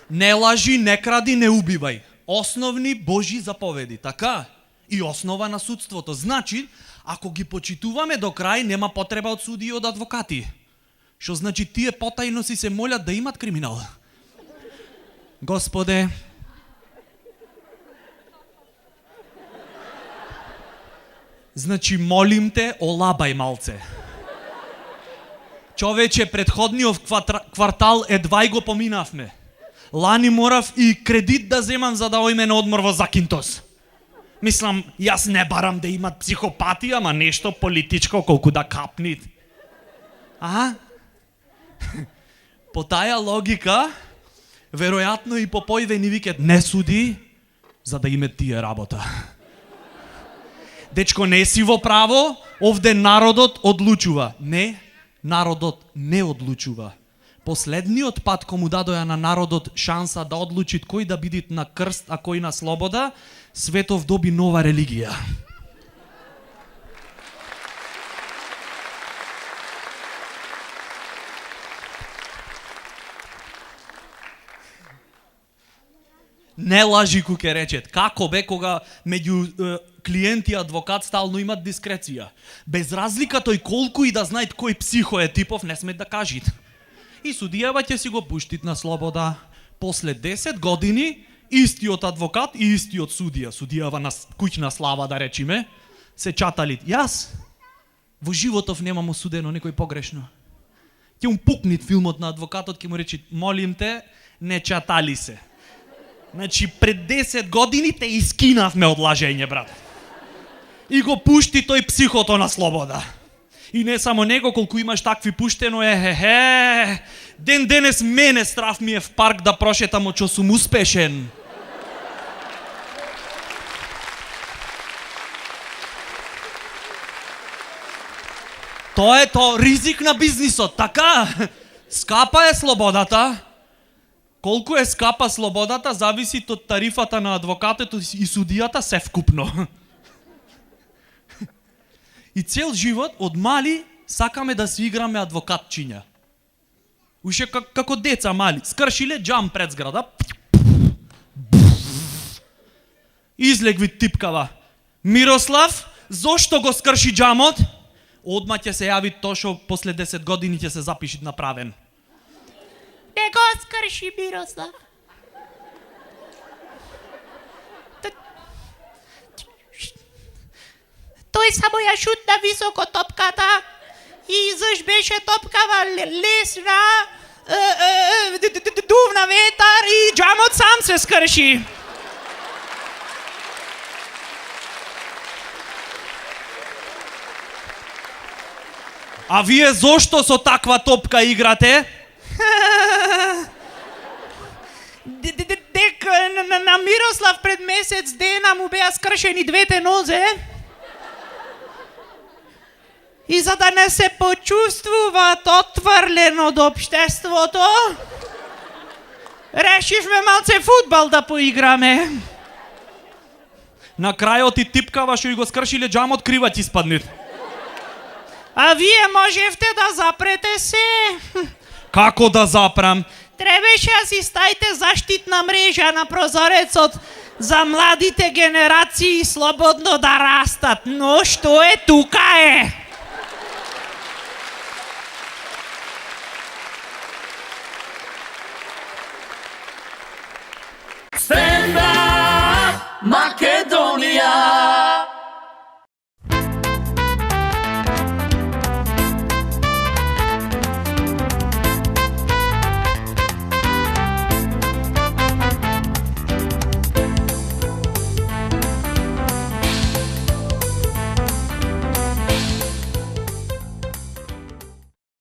Не лажи, не кради, не убивај. Основни Божи заповеди, така? И основа на судството. Значи, ако ги почитуваме до крај, нема потреба од суди и од адвокати. Што значи тие потајно си се молят да имат криминал. Господе, значи молим те, олабај малце. Човече, предходниот квартал едва и го поминавме. Лани морав и кредит да земам за да ојме на одмор во Закинтос. Мислам, јас не барам да имат психопати, ама нешто политичко колку да капнит. По таја логика, веројатно и попојве ни викет не суди, за да име тие работа. Дечко, не си во право, овде народот одлучува. Не, народот не одлучува. Последниот пат кому дадоја на народот шанса да одлучи кој да биде на крст, а кој на слобода, светов доби нова религија. Не лажи, куке речет. Како бе кога меѓу клиент и адвокат стално имат дискреција? Без разлика тој колку и да знаат кој психо е типов, не смет да кажит. И судијава ќе си го пуштит на слобода. После 10 години, истиот адвокат и истиот судија, судијава на куќна слава да речиме, се чатали. Јас во животов немам осудено некој погрешно. Ќе му пукнит филмот на адвокатот, ќе му речи, молим те, не чатали се. Значи, пред 10 години те искинавме од лажење, брат. И го пушти тој психото на слобода. И не само него, колку имаш такви пуштено ден денес мене страф ми е в парк да прошетам очо сум успешен. Тоа е то ризик на бизнисот, така? Скапа е слободата. Колку е скапа слободата, зависи од тарифата на адвокатот и судијата се вкупно. И цел живот, од мали, сакаме да си играме адвокатчиња. Уште како деца мали. Скршиле джам пред зграда. Излегви типкава. Мирослав, зошто го скрши джамот? Одма ќе се јави то што после 10 години ќе се запиши направен. Не го скрши Мирослав. Тој само ја шутна високо топката и заш беше топкава лесна, дувна ветар и джамот сам се скрши. А вие зошто со таква топка играте? Дека на Мирослав пред месец дена му беа скршени двете нозе. И за да не се почувствуваат отврлен од општеството, решивме малце фудбал да поиграме. На крајот и типкава што и го скршиле джамот криваc испаднит. А вие можевте да запрете се. Како да запрам? Требаше да си ставите заштитна мрежа на прозорецот за младите генерации слободно да растат. Но што е тука е? Stand up, Македонија!